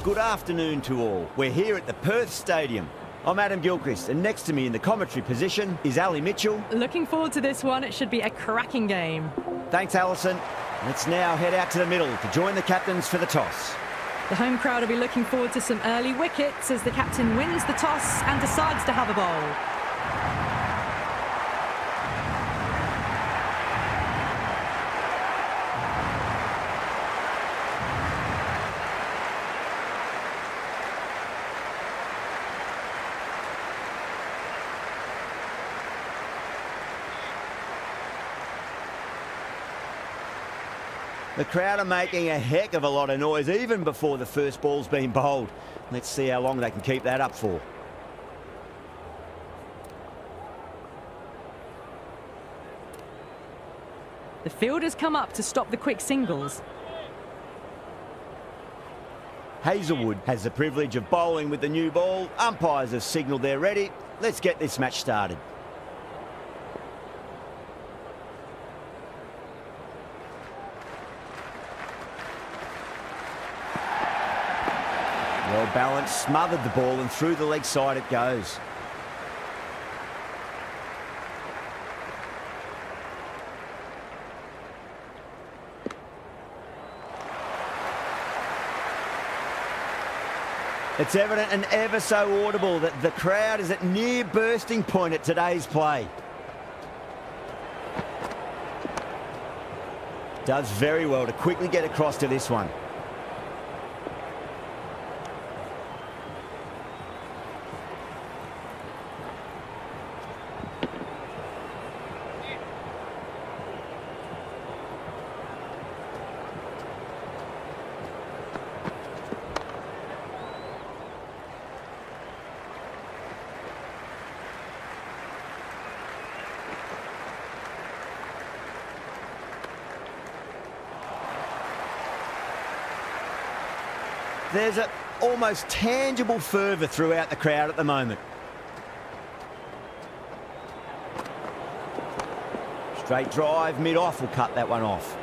good afternoon to all. We're here at the Perth Stadium. I'm Adam Gilchrist, and next to me in the commentary position is Ali Mitchell. Looking forward to this one. It should be a cracking game. Thanks, Alison. Let's now head out to the middle to join the captains for the toss. The home crowd will be looking forward to some early wickets as the captain wins the toss and decides to have a bowl. The crowd are making a heck of a lot of noise even before the first ball's been bowled. Let's see how long they can keep that up for. The fielders come up to stop the quick singles. Hazelwood has the privilege of bowling with the new ball. Umpires have signalled they're ready. Let's get this match started. Well balanced, smothered the ball, and through the leg side it goes. It's evident and ever so audible that the crowd is at near bursting point at today's play. Does very well to quickly get across to this one. There's an almost tangible fervour throughout the crowd at the moment. Straight drive, mid-off will cut that one off.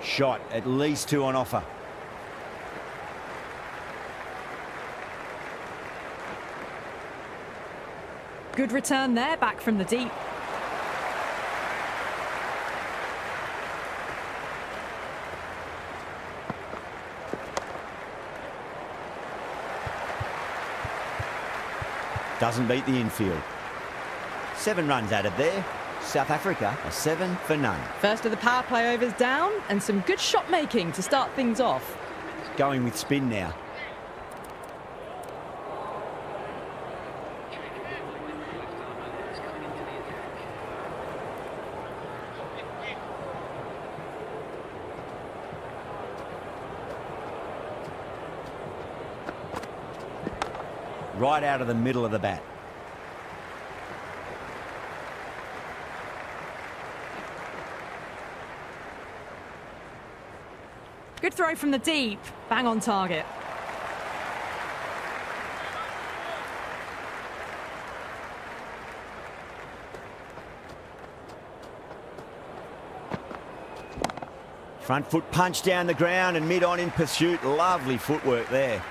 Shot, at least two on offer. Good return there, back from the deep. Doesn't beat the infield. 7 runs added there. South Africa are 7 for none. First of the power play overs down, and some good shot making to start things off. Going with spin now. Right out of the middle of the bat. Good throw from the deep, bang on target. Front foot punch down the ground and mid-on in pursuit. Lovely footwork there.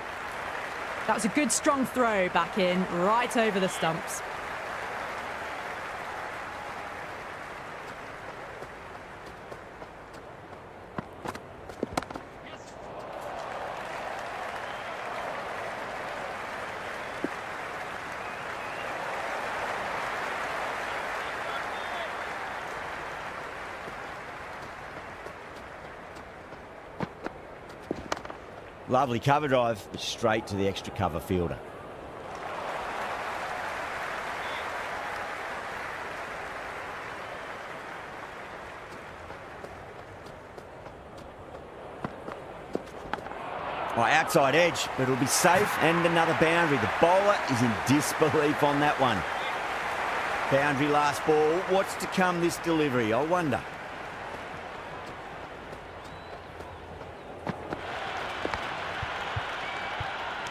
That was a good strong throw back in, right over the stumps. Lovely cover drive, straight to the extra cover fielder. Oh, outside edge, but it'll be safe, and another boundary. The bowler is in disbelief on that one. Boundary last ball. What's to come this delivery, I wonder.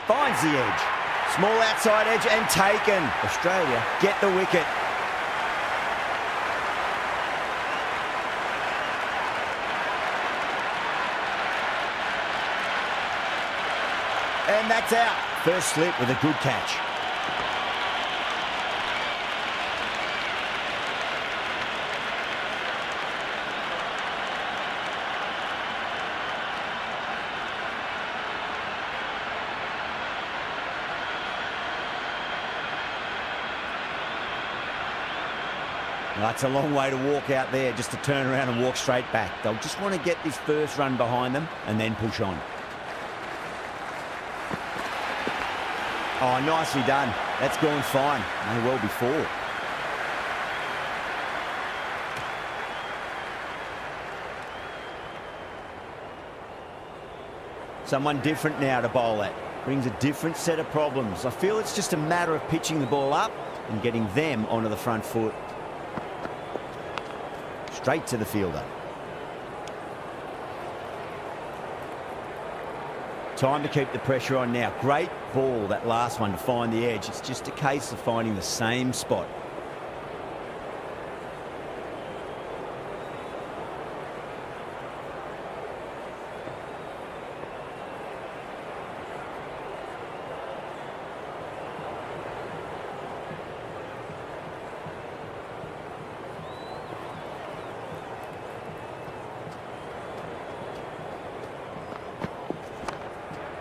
Finds the edge. Small outside edge and taken. Australia get the wicket. And that's out. First slip with a good catch. That's a long way to walk out there, just to turn around and walk straight back. They'll just want to get this first run behind them and then push on. Oh, nicely done. That's gone fine. May well be four. Someone different now to bowl at. Brings a different set of problems. I feel it's just a matter of pitching the ball up and getting them onto the front foot. Straight to the fielder. Time to keep the pressure on now. Great ball, that last one, to find the edge. It's just a case of finding the same spot.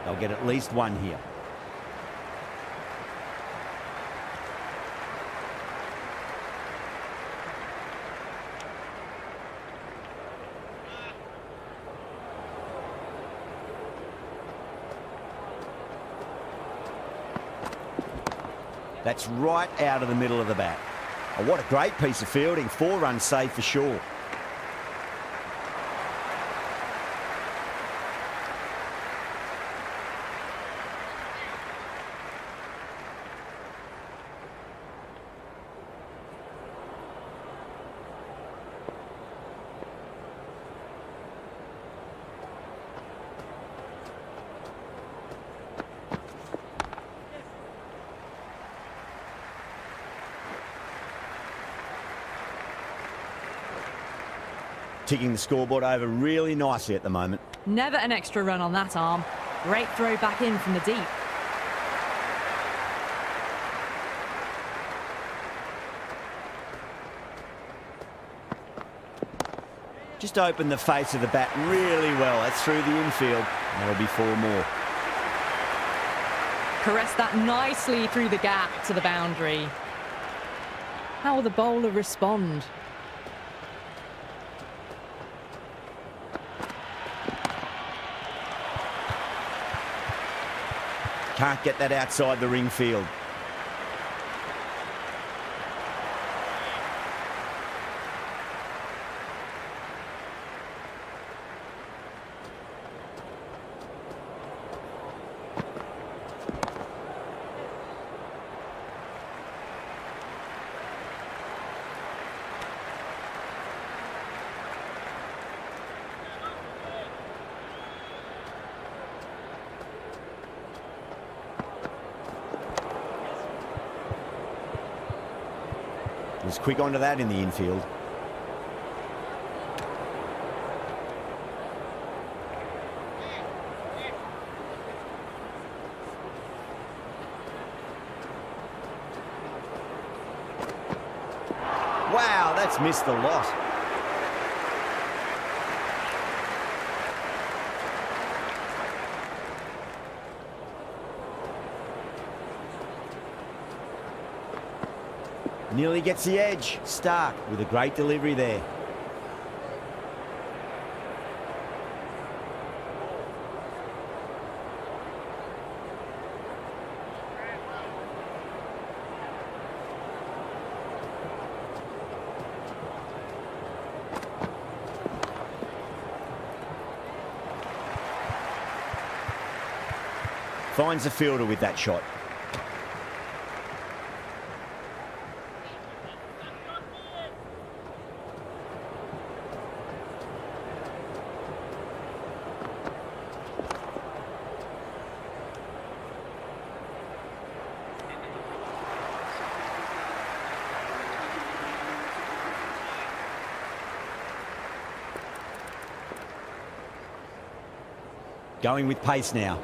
They'll get at least one here. That's right out of the middle of the bat. Oh, what a great piece of fielding. 4 runs saved for sure. Ticking the scoreboard over really nicely at the moment. Never an extra run on that arm. Great throw back in from the deep. Just opened the face of the bat really well. That's through the infield. That'll be 4 more. Caressed that nicely through the gap to the boundary. How will the bowler respond? Can't get that outside the ring field. Was quick onto that in the infield. Wow, that's missed the lot. Nearly gets the edge. Stark with a great delivery there. Finds the fielder with that shot. Going with pace now.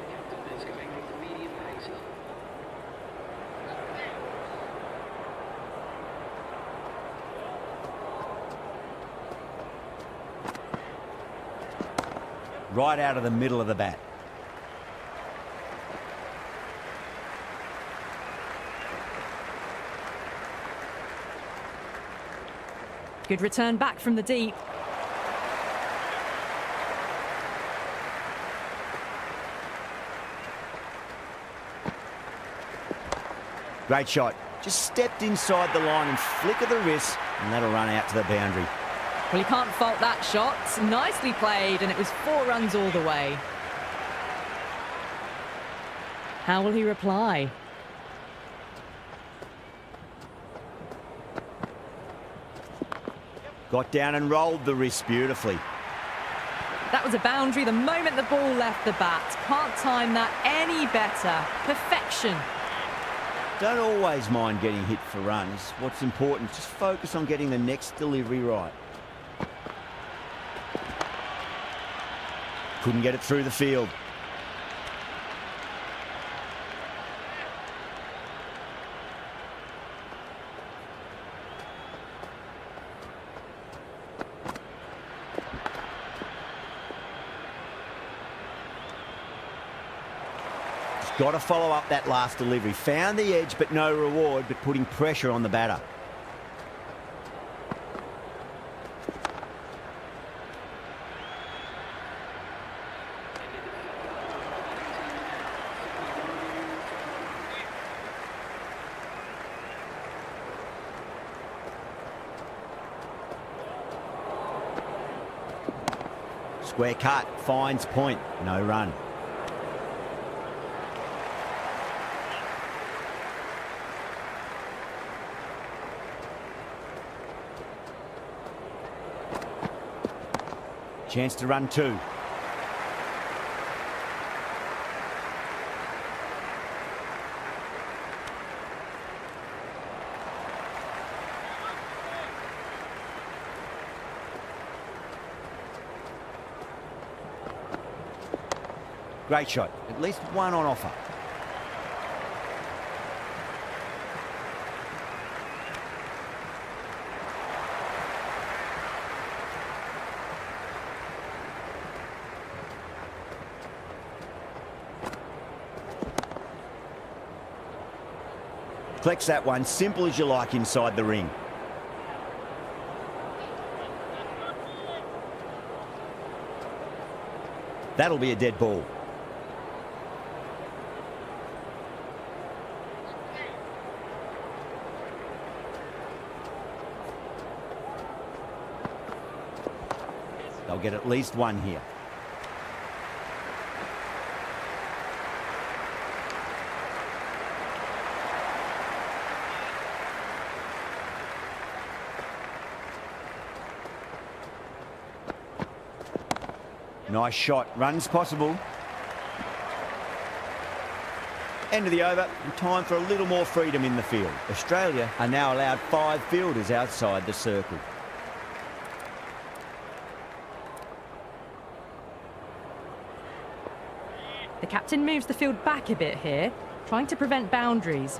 right out of the middle of the bat. Good return back from the deep. Great shot. Just stepped inside the line and flick of the wrist, and that'll run out to the boundary. Well, you can't fault that shot. Nicely played, and it was 4 runs all the way. How will he reply? Got down and rolled the wrist beautifully. That was a boundary the moment the ball left the bat. Can't time that any better. Perfection. Don't always mind getting hit for runs. What's important, just focus on getting the next delivery right. Couldn't get it through the field. Got to follow up that last delivery. Found the edge, but no reward, but putting pressure on the batter. Square cut, finds point, no run. Chance to run 2. Great shot. At least one on offer. Collects that one, simple as you like inside the ring. That'll be a dead ball. They'll get at least one here. Nice shot. Runs possible. End of the over. And time for a little more freedom in the field. Australia are now allowed 5 fielders outside the circle. The captain moves the field back a bit here, trying to prevent boundaries.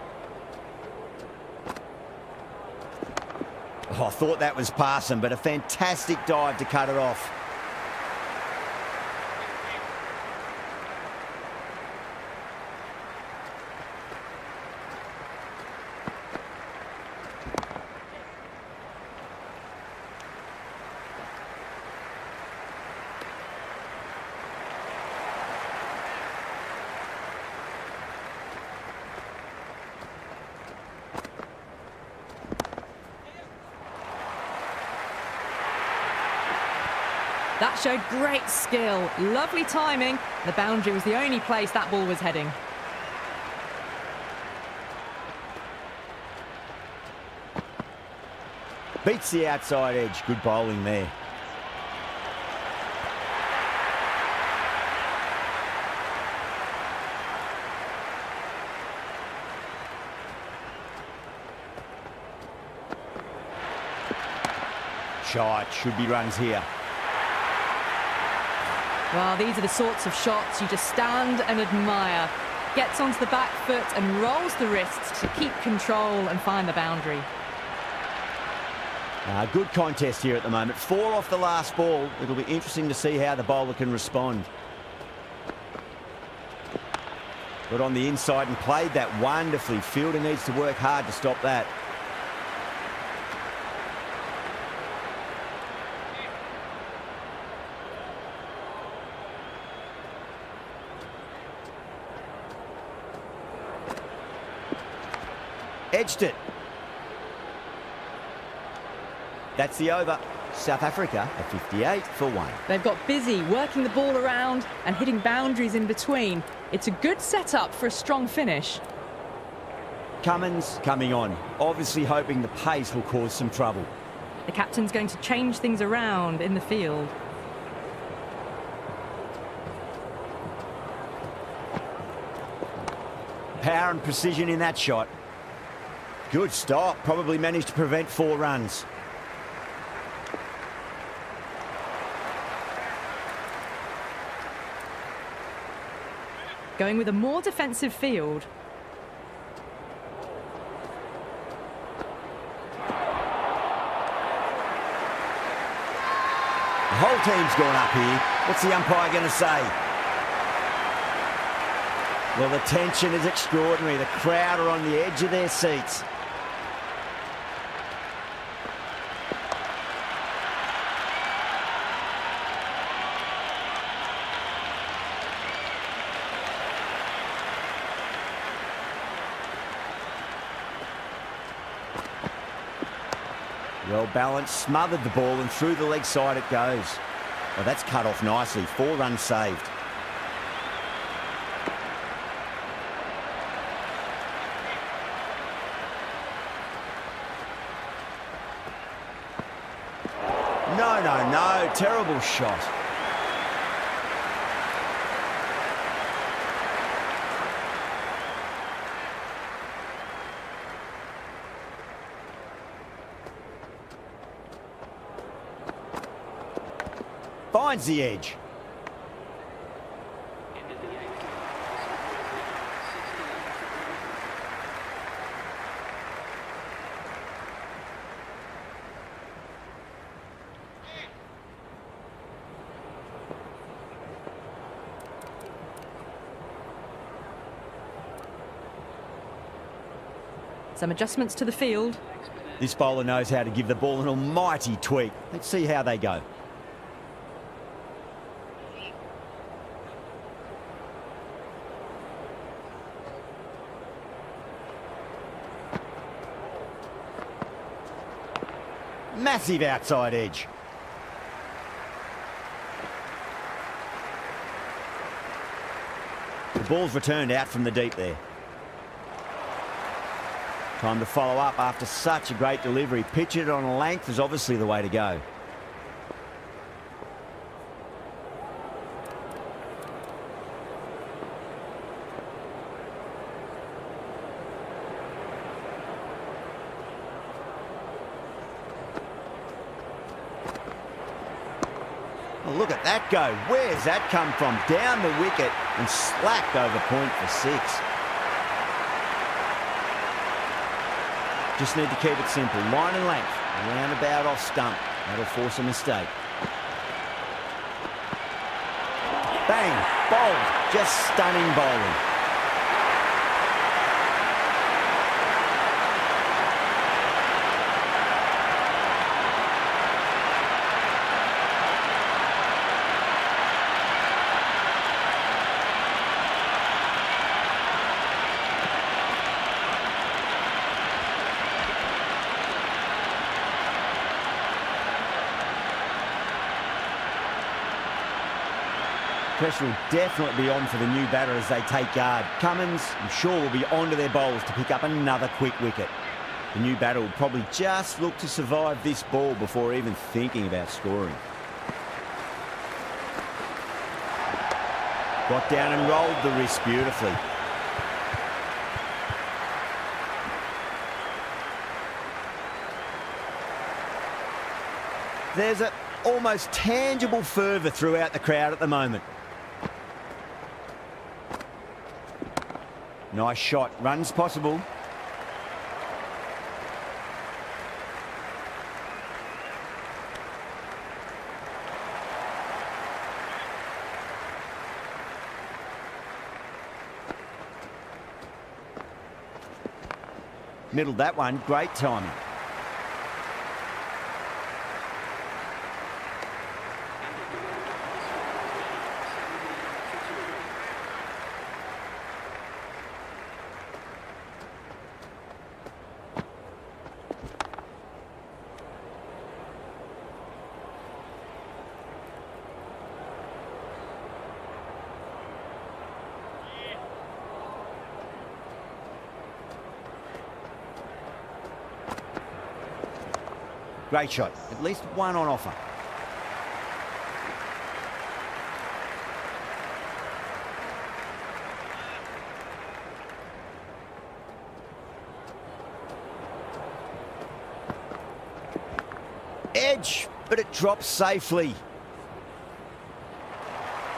Oh, I thought that was passing, but a fantastic dive to cut it off. That showed great skill, lovely timing. The boundary was the only place that ball was heading. Beats the outside edge. Good bowling there. Shot. Should be runs here. Well, these are the sorts of shots you just stand and admire. Gets onto the back foot and rolls the wrists to keep control and find the boundary. Good contest here at the moment. 4 off the last ball. It'll be interesting to see how the bowler can respond. Got on the inside and played that wonderfully. Fielder needs to work hard to stop that. Edged it. That's the over. South Africa are 58 for 1. They've got busy working the ball around and hitting boundaries in between. It's a good setup for a strong finish. Cummins coming on, obviously hoping the pace will cause some trouble. The captain's going to change things around in the field. Power and precision in that shot. Good stop, probably managed to prevent 4 runs. Going with a more defensive field. The whole team's gone up here. What's the umpire going to say? Well, the tension is extraordinary. The crowd are on the edge of their seats. Well balanced, smothered the ball and through the leg side it goes. Well, that's cut off nicely. 4 runs saved. No. Terrible shot. Finds the edge. Some adjustments to the field. This bowler knows how to give the ball an almighty tweak. Let's see how they go. Massive outside edge. The ball's returned out from the deep there. Time to follow up after such a great delivery. Pitch it on a length is obviously the way to go. Oh, look at that go. Where's that come from? Down the wicket and slapped over point for 6. Just need to keep it simple. Line and length. Roundabout off stump. That'll force a mistake. Bang. Bowled. Just stunning bowling. Pressure will definitely be on for the new batter as they take guard. Cummins, I'm sure, will be onto their bowlers to pick up another quick wicket. The new batter will probably just look to survive this ball before even thinking about scoring. Got down and rolled the wrist beautifully. There's an almost tangible fervour throughout the crowd at the moment. Nice shot. Runs possible. Middled that one, great timing. Great shot. At least one on offer. Edge, but it drops safely.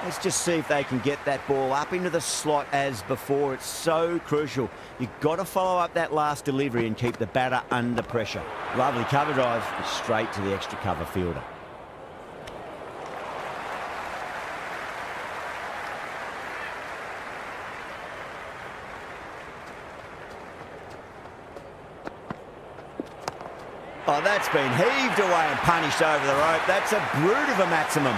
Let's just see if they can get that ball up into the slot as before. It's so crucial. You've got to follow up that last delivery and keep the batter under pressure. Lovely cover drive, straight to the extra cover fielder. Oh, that's been heaved away and punished over the rope. That's a brute of a maximum.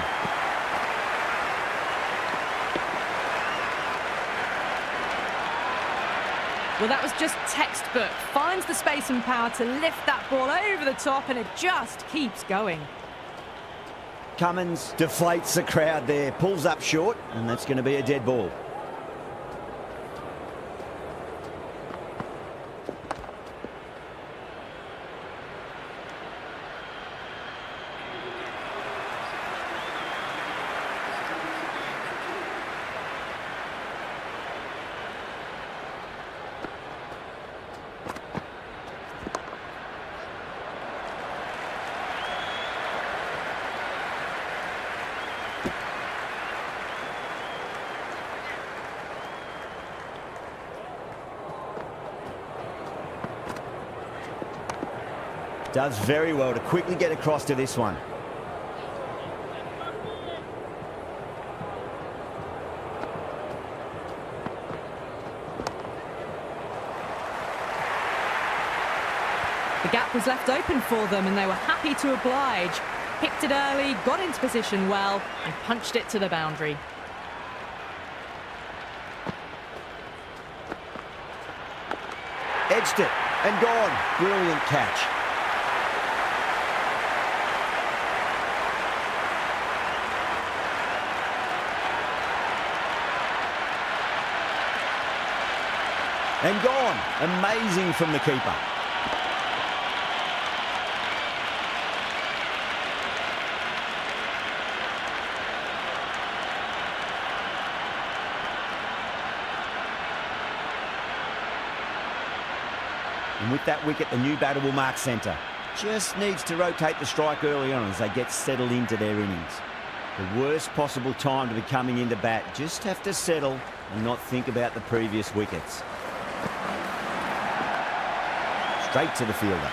Well, that was just textbook. Finds the space and power to lift that ball over the top, and it just keeps going. Cummins deflates the crowd there, pulls up short, and that's going to be a dead ball. Does very well to quickly get across to this one. The gap was left open for them and they were happy to oblige. Picked it early, got into position well and punched it to the boundary. Edged it and gone. Brilliant catch. And gone. Amazing from the keeper. And with that wicket, the new batter will mark centre. Just needs to rotate the strike early on as they get settled into their innings. The worst possible time to be coming into bat. Just have to settle and not think about the previous wickets. Straight to the fielder.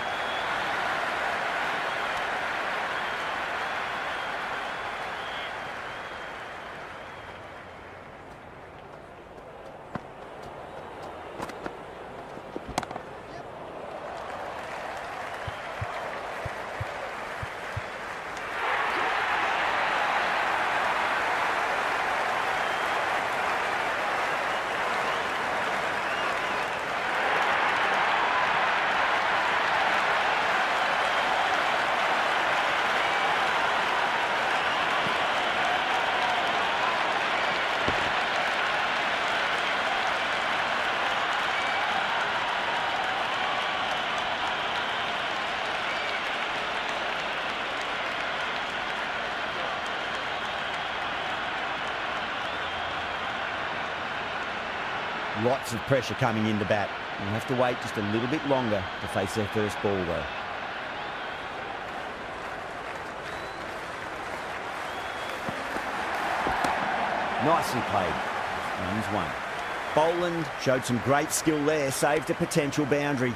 Lots of pressure coming into bat. We'll have to wait just a little bit longer to face their first ball though. Nicely played. Runs one. Boland showed some great skill there, saved a potential boundary.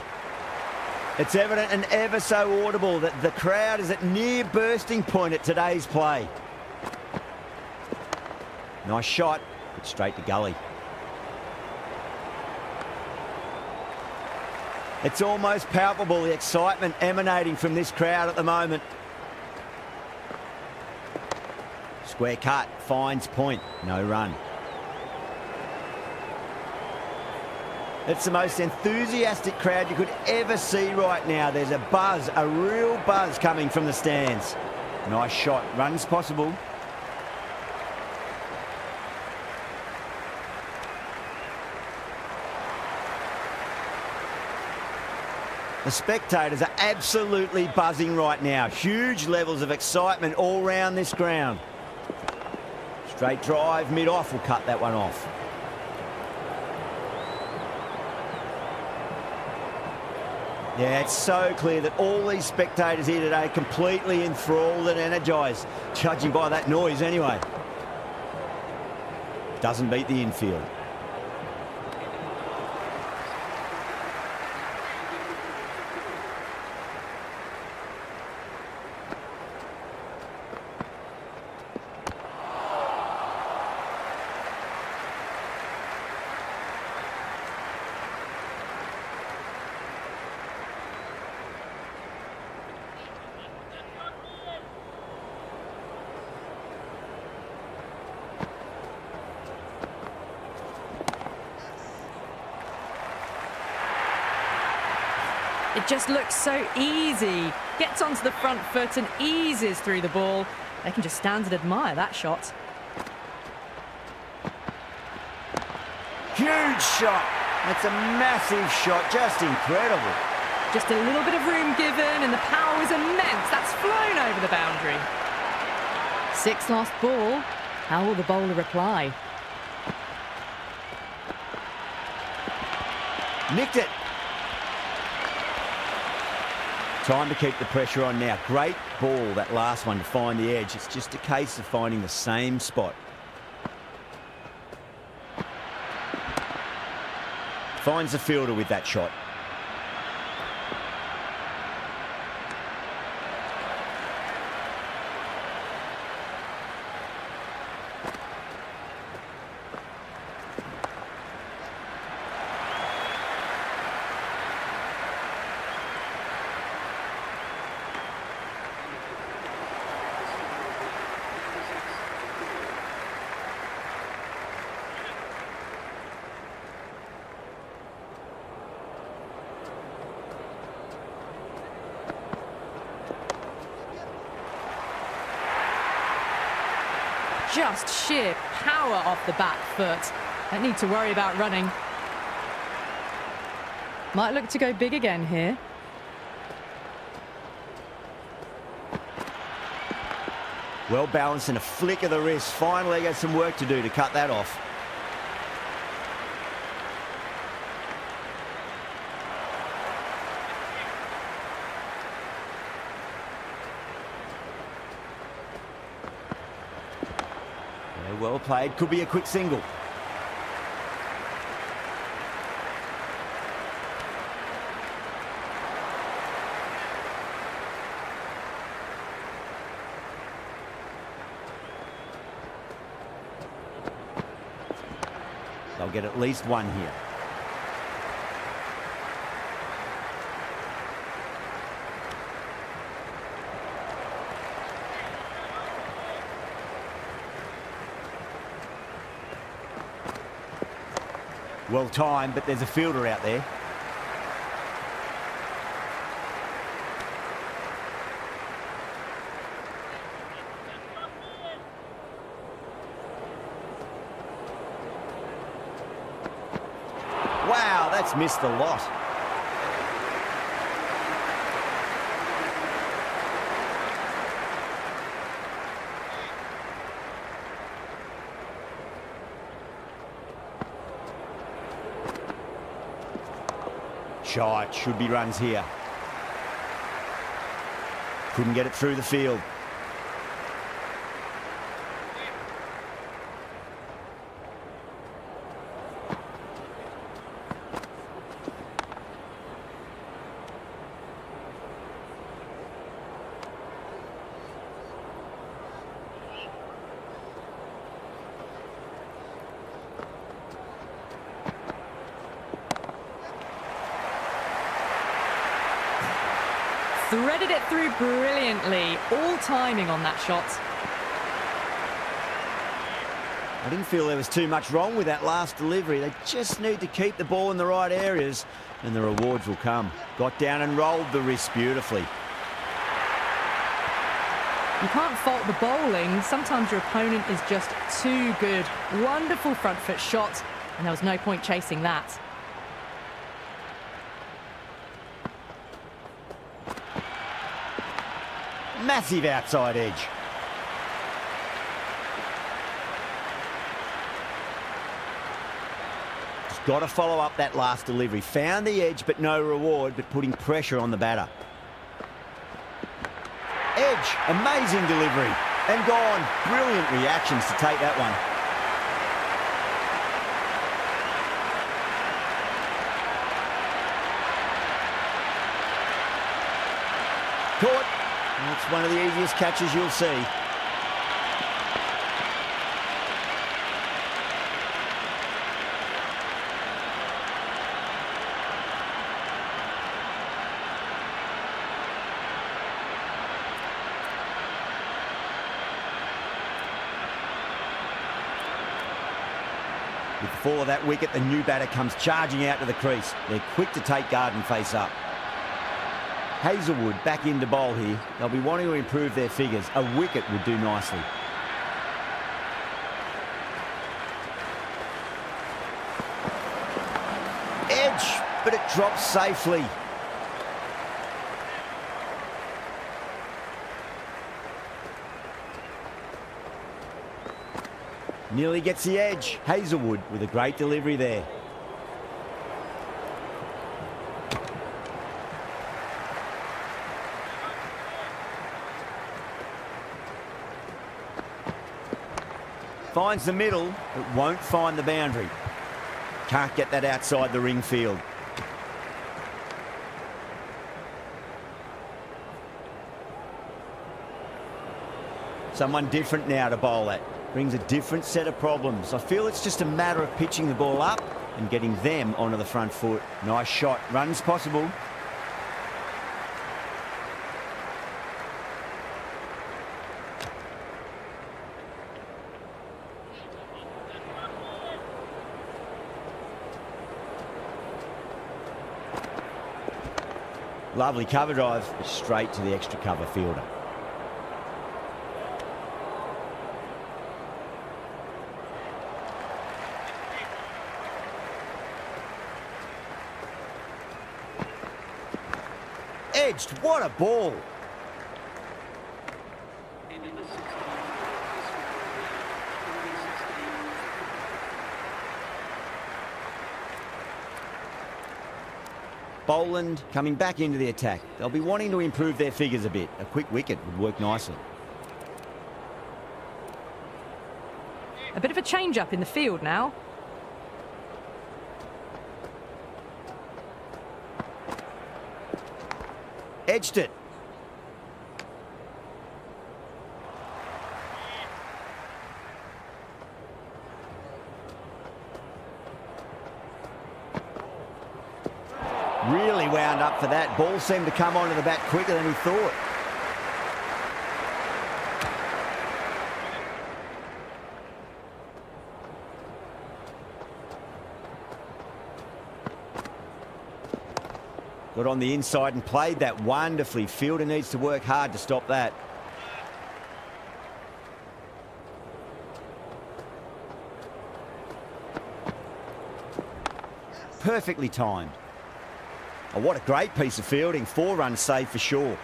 It's evident and ever so audible that the crowd is at near bursting point at today's play. Nice shot, but straight to gully. It's almost palpable, the excitement emanating from this crowd at the moment. Square cut, finds point, no run. It's the most enthusiastic crowd you could ever see right now. There's a buzz, a real buzz coming from the stands. Nice shot, runs possible. The spectators are absolutely buzzing right now. Huge levels of excitement all round this ground. Straight drive, mid-off will cut that one off. Yeah, it's so clear that all these spectators here today are completely enthralled and energised, judging by that noise anyway. Doesn't beat the infield. It just looks so easy. Gets onto the front foot and eases through the ball. They can just stand and admire that shot. Huge shot. That's a massive shot, just incredible. Just a little bit of room given and the power was immense. That's flown over the boundary. 6 last ball. How will the bowler reply? Nicked it. Time to keep the pressure on now. Great ball, that last one, to find the edge. It's just a case of finding the same spot. Finds the fielder with that shot. Just sheer power off the back foot. Don't need to worry about running. Might look to go big again here. Well balanced and a flick of the wrist. Finally got some work to do to cut that off. Well played, could be a quick single. They'll get at least one here. Well timed, but there's a fielder out there. Wow, that's missed a lot. Shot, should be runs here. Couldn't get it through the field. Threaded it through brilliantly. All timing on that shot. I didn't feel there was too much wrong with that last delivery. They just need to keep the ball in the right areas and the rewards will come. Got down and rolled the wrist beautifully. You can't fault the bowling. Sometimes your opponent is just too good. Wonderful front foot shot, and there was no point chasing that. Massive outside edge. Just got to follow up that last delivery. Found the edge, but no reward, but putting pressure on the batter. Edge, amazing delivery. And gone. Brilliant reactions to take that one. Caught. That's one of the easiest catches you'll see. With the fall of that wicket, the new batter comes charging out to the crease. They're quick to take guard and face up. Hazelwood back into bowl here. They'll be wanting to improve their figures. A wicket would do nicely. Edge, but it drops safely. Nearly gets the edge. Hazelwood with a great delivery there. Finds the middle, but won't find the boundary. Can't get that outside the ring field. Someone different now to bowl at. Brings a different set of problems. I feel it's just a matter of pitching the ball up and getting them onto the front foot. Nice shot. Runs possible. Lovely cover drive, straight to the extra cover fielder. Edged, what a ball. Boland coming back into the attack. They'll be wanting to improve their figures a bit. A quick wicket would work nicely. A bit of a change-up in the field now. Edged it. Really wound up for that. Ball seemed to come onto the bat quicker than he thought. Got on the inside and played that wonderfully. Fielder needs to work hard to stop that. Perfectly timed. Oh, what a great piece of fielding. 4 runs saved for sure.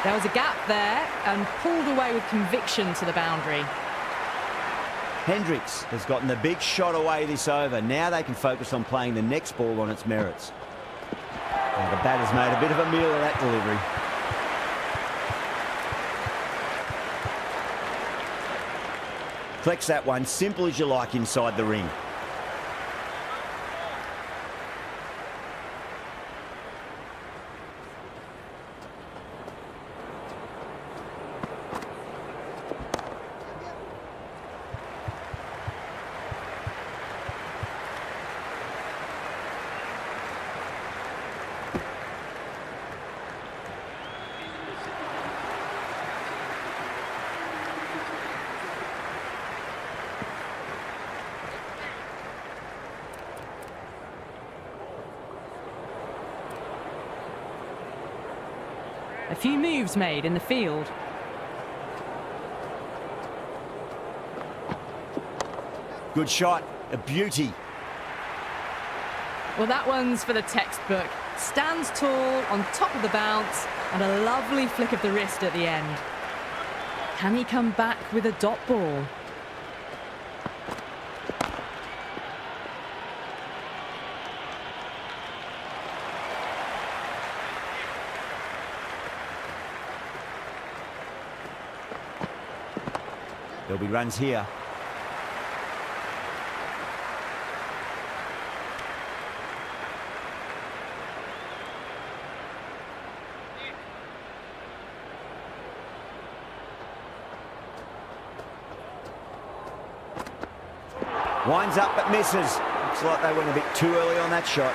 There was a gap there and pulled away with conviction to the boundary. Hendricks has gotten the big shot away this over. Now they can focus on playing the next ball on its merits. Now the batter's made a bit of a meal of that delivery. Collects that one, simple as you like, inside the ring. A few moves made in the field. Good shot, a beauty. Well, that one's for the textbook. Stands tall on top of the bounce and a lovely flick of the wrist at the end. Can he come back with a dot ball? There'll be runs here. Winds up but misses. Looks like they went a bit too early on that shot.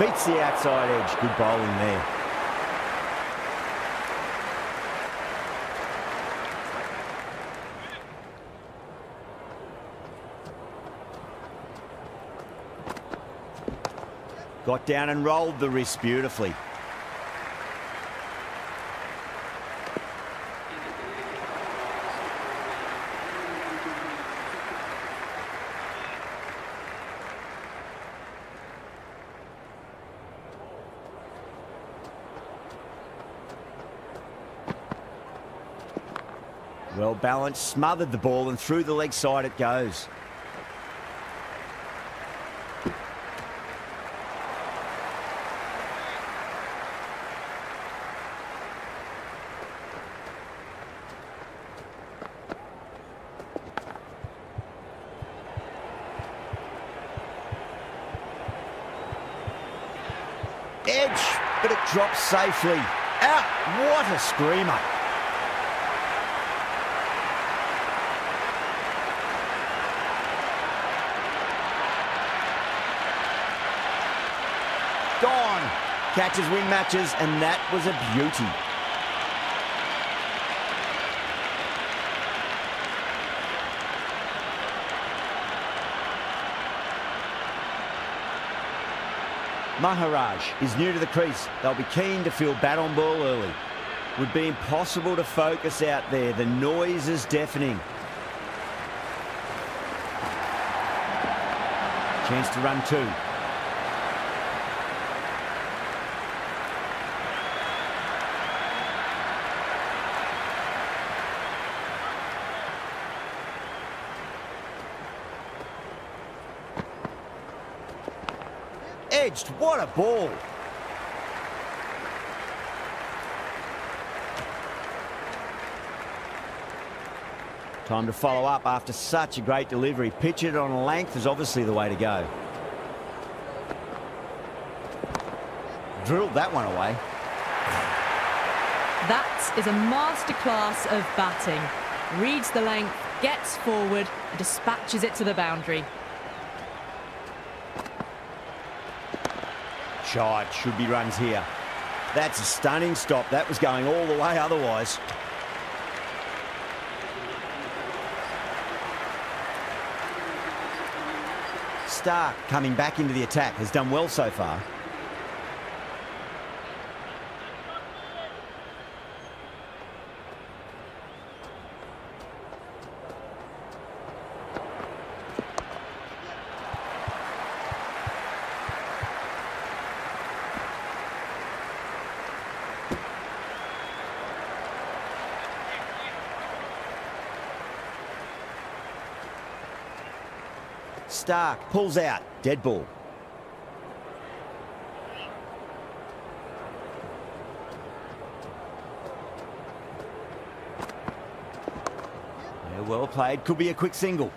Beats the outside edge. Good bowling there. Got down and rolled the wrist beautifully. Well balanced, smothered the ball and through the leg side it goes. Edge, but it drops safely. Out! What a screamer! Gone! Catches win matches, and that was a beauty. Maharaj is new to the crease. They'll be keen to feel bat on ball early. Would be impossible to focus out there. The noise is deafening. Chance to run two. Edged, what a ball. Time to follow up after such a great delivery. Pitch it on length is obviously the way to go. Drilled that one away. That is a masterclass of batting. Reads the length, gets forward, and dispatches it to the boundary. Shot, should be runs here. That's a stunning stop. That was going all the way otherwise. Stark coming back into the attack has done well so far. Stark pulls out, dead ball. Yeah, well played, could be a quick single.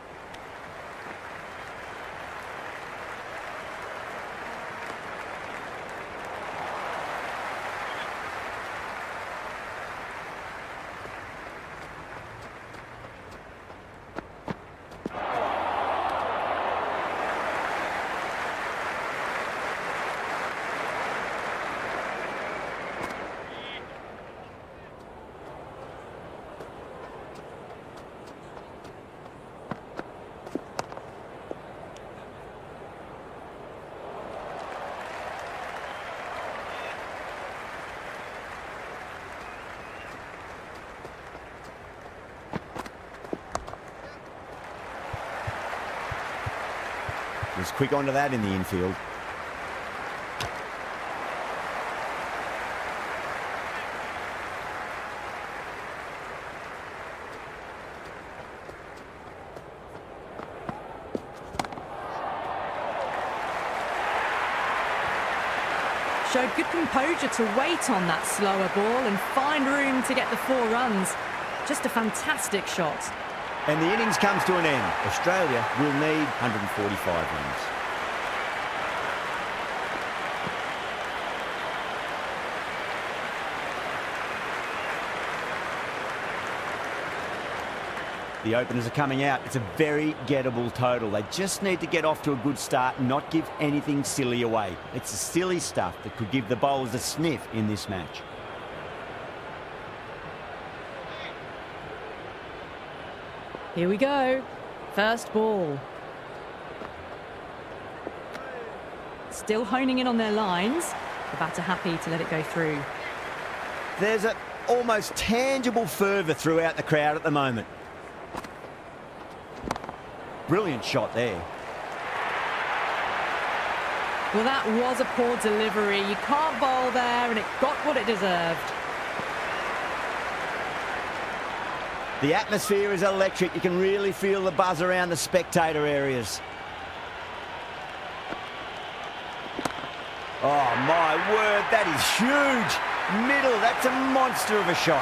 Was quick onto that in the infield. Showed good composure to wait on that slower ball and find room to get the 4 runs. Just a fantastic shot. And the innings comes to an end. Australia will need 145 runs. The openers are coming out. It's a very gettable total. They just need to get off to a good start and not give anything silly away. It's the silly stuff that could give the bowlers a sniff in this match. Here we go. First ball. Still honing in on their lines. The batter happy to let it go through. There's an almost tangible fervour throughout the crowd at the moment. Brilliant shot there. Well, that was a poor delivery. You can't bowl there, and it got what it deserved. The atmosphere is electric. You can really feel the buzz around the spectator areas. Oh, my word, that is huge. Middle, that's a monster of a shot.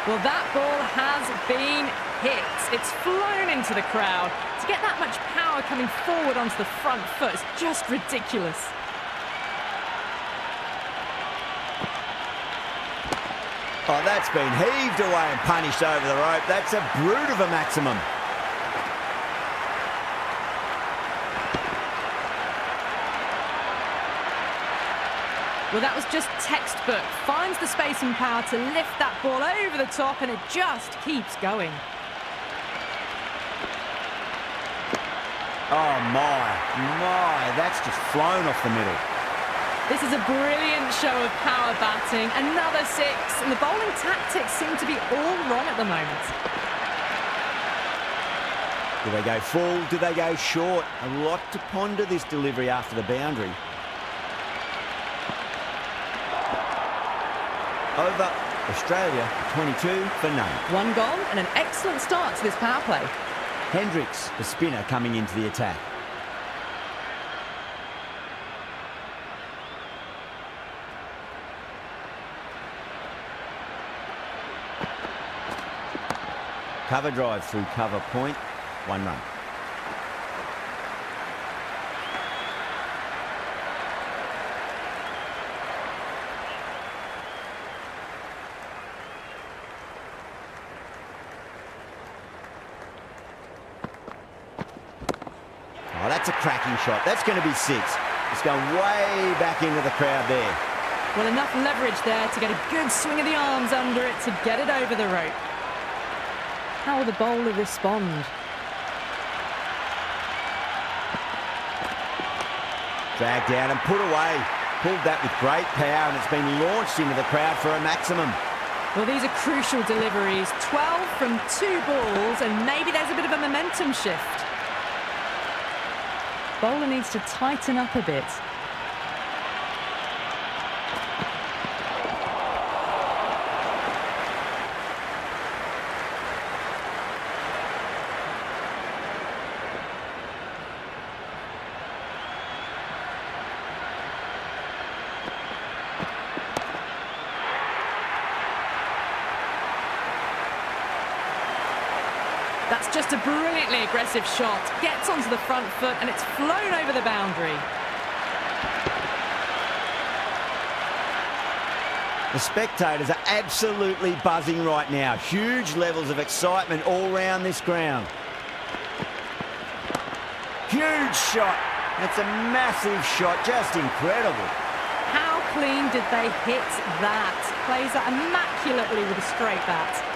Well, that ball has been hit. It's flown into the crowd. To get that much power coming forward onto the front foot is just ridiculous. Oh, that's been heaved away and punished over the rope. That's a brute of a maximum. Well, that was just textbook. Finds the space and power to lift that ball over the top, and it just keeps going. Oh, my, that's just flown off the middle. This is a brilliant show of power batting. Another 6, and the bowling tactics seem to be all wrong at the moment. Do they go full? Do they go short? A lot to ponder this delivery after the boundary. Over. Australia, 22 for none. 1 gone and an excellent start to this power play. Hendricks, the spinner, coming into the attack. Cover drive through cover point, 1 run. Oh, that's a cracking shot. That's going to be 6. It's going way back into the crowd there. Well, enough leverage there to get a good swing of the arms under it to get it over the rope. How will the bowler respond? Dragged down and put away. Pulled that with great power, and it's been launched into the crowd for a maximum. Well, these are crucial deliveries. 12 from 2 balls, and maybe there's a bit of a momentum shift. Bowler needs to tighten up a bit. That's just a brilliantly aggressive shot. Gets onto the front foot and it's flown over the boundary. The spectators are absolutely buzzing right now. Huge levels of excitement all round this ground. Huge shot. That's a massive shot. Just incredible. How clean did they hit that? Plays that immaculately with a straight bat.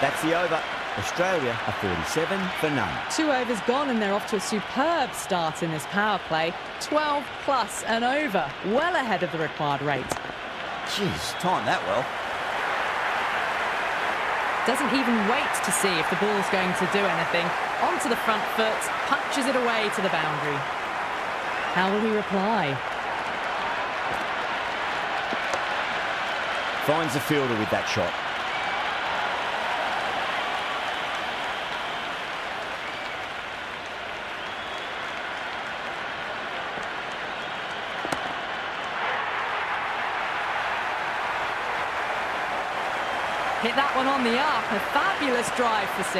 That's the over. Australia are 47 for none. 2 overs gone and they're off to a superb start in this power play. 12 plus and over. Well ahead of the required rate. Jeez, timed that well. Doesn't even wait to see if the ball's going to do anything. onto the front foot, punches it away to the boundary. How will he reply? Finds the fielder with that shot. Hit that one on the up. A fabulous drive for 6.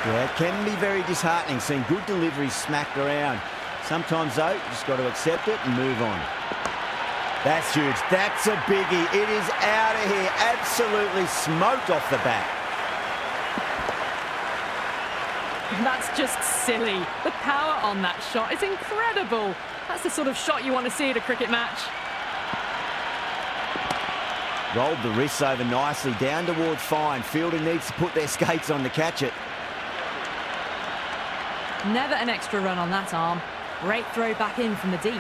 Yeah, it can be very disheartening seeing good deliveries smacked around. Sometimes, though, you just got to accept it and move on. That's huge. That's a biggie. It is out of here. Absolutely smoked off the bat. That's just silly. The power on that shot is incredible. That's the sort of shot you want to see at a cricket match. Rolled the wrists over nicely, down towards fine. Fielder needs to put their skates on to catch it. Never an extra run on that arm. Great throw back in from the deep.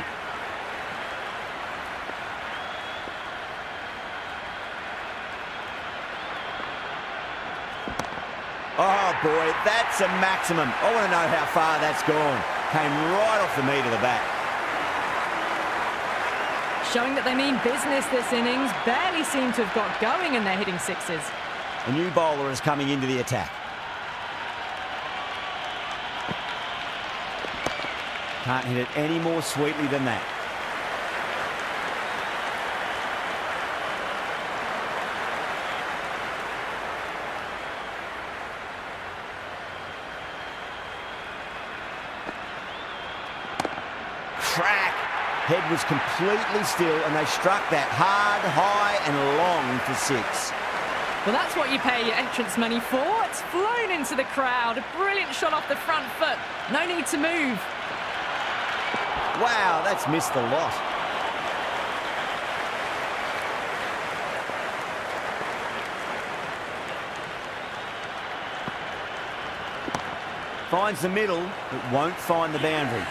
Oh boy, that's a maximum. I want to know how far that's gone. Came right off the meat of the bat. Showing that they mean business this innings. Barely seem to have got going and they're hitting 6s. A new bowler is coming into the attack. Can't hit it any more sweetly than that. Crack! Head was completely still and they struck that hard, high and long for 6. Well, that's what you pay your entrance money for. It's flown into the crowd. A brilliant shot off the front foot. No need to move. Wow, that's missed the lot. Finds the middle, but won't find the boundary.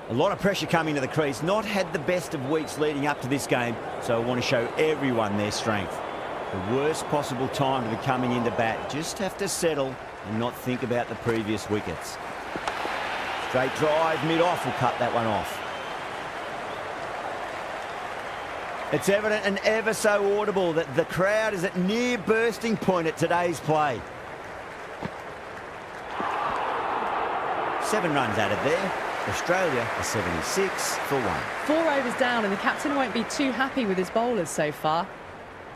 A lot of pressure coming to the crease. Not had the best of weeks leading up to this game, so I want to show everyone their strength. The worst possible time to be coming into bat. Just have to settle and not think about the previous wickets. Straight drive, mid-off will cut that one off. It's evident and ever so audible that the crowd is at near bursting point at today's play. 7 runs added there. Australia are 76 for 1. 4 overs down and the captain won't be too happy with his bowlers so far.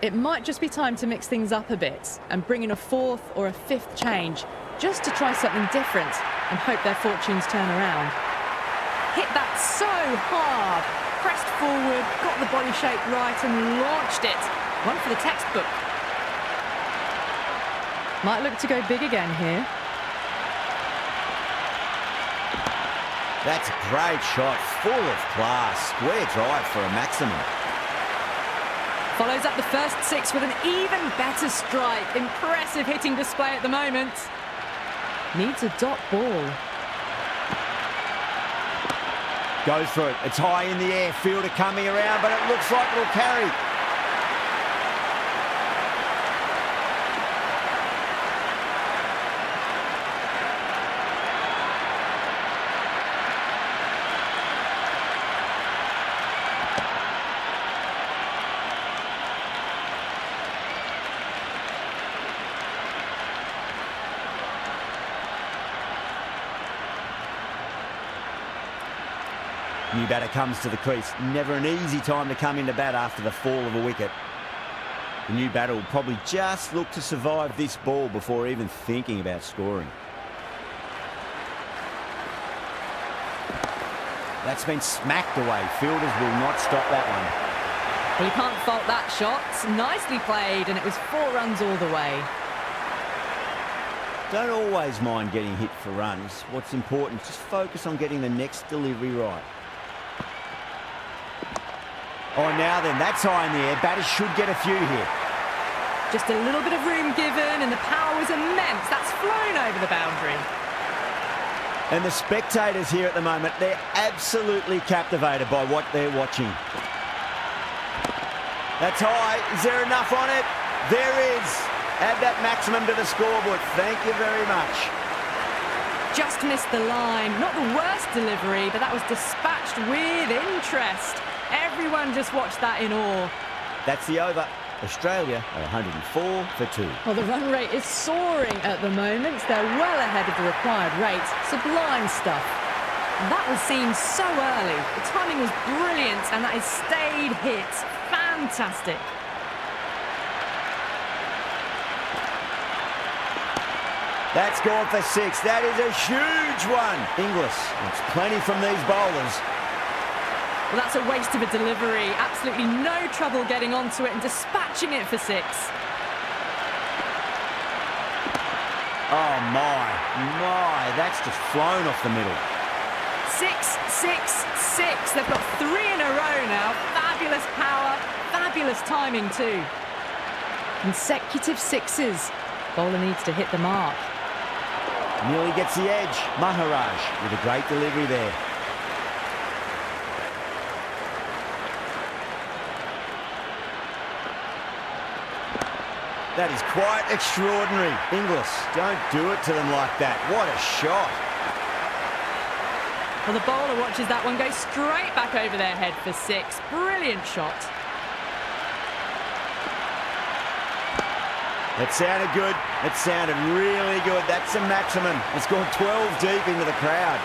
It might just be time to mix things up a bit and bring in a 4th or a 5th change just to try something different and hope their fortunes turn around. Hit that so hard, pressed forward, got the body shape right and launched it. One for the textbook. Might look to go big again here. That's a great shot, full of class. Square drive for a maximum. Follows up the first 6 with an even better strike. Impressive hitting display at the moment. Needs a dot ball. Goes for it. It's high in the air. Fielder coming around, but it looks like it'll carry. New batter comes to the crease. Never an easy time to come into bat after the fall of a wicket. The new batter will probably just look to survive this ball before even thinking about scoring. That's been smacked away. Fielders will not stop that one. Well, you can't fault that shot. Nicely played, and it was 4 runs all the way. Don't always mind getting hit for runs. What's important is just focus on getting the next delivery right. Oh, now then, that's high in the air. Batters should get a few here. Just a little bit of room given, and the power was immense. That's flown over the boundary. And the spectators here at the moment, they're absolutely captivated by what they're watching. That's high. Is there enough on it? There is. Add that maximum to the scoreboard. Thank you very much. Just missed the line. Not the worst delivery, but that was dispatched with interest. Everyone just watched that in awe. That's the over. Australia are 104 for 2. Well, the run rate is soaring at the moment. They're well ahead of the required rate. Sublime stuff. And that was seen so early. The timing was brilliant, and that is stayed hit. Fantastic. That's gone for 6. That is a huge one. Inglis wants plenty from these bowlers. Well, that's a waste of a delivery. Absolutely no trouble getting onto it and dispatching it for 6. Oh, my. That's just flown off the middle. 6, 6, 6. They've got 3 in a row now. Fabulous power, fabulous timing too. Consecutive 6s. Bowler needs to hit the mark. Nearly gets the edge. Maharaj with a great delivery there. That is quite extraordinary. Inglis, don't do it to them like that. What a shot. Well, the bowler watches that one go straight back over their head for 6. Brilliant shot. That sounded good. It sounded really good. That's a maximum. It's gone 12 deep into the crowd.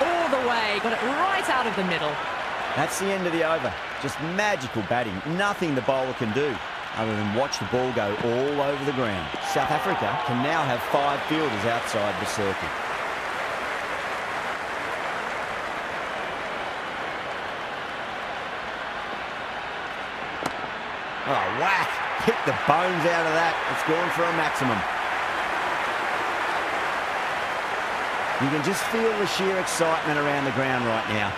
All the way. Got it right out of the middle. That's the end of the over. Just magical batting. Nothing the bowler can do other than watch the ball go all over the ground. South Africa can now have 5 fielders outside the circle. Oh, whack! Hit the bones out of that. It's gone for a maximum. You can just feel the sheer excitement around the ground right now.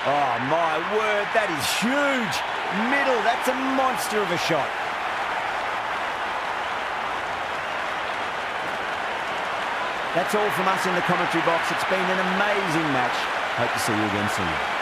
Oh, my word, that is huge. Middle, that's a monster of a shot. That's all from us in the commentary box. It's been an amazing match. Hope to see you again soon.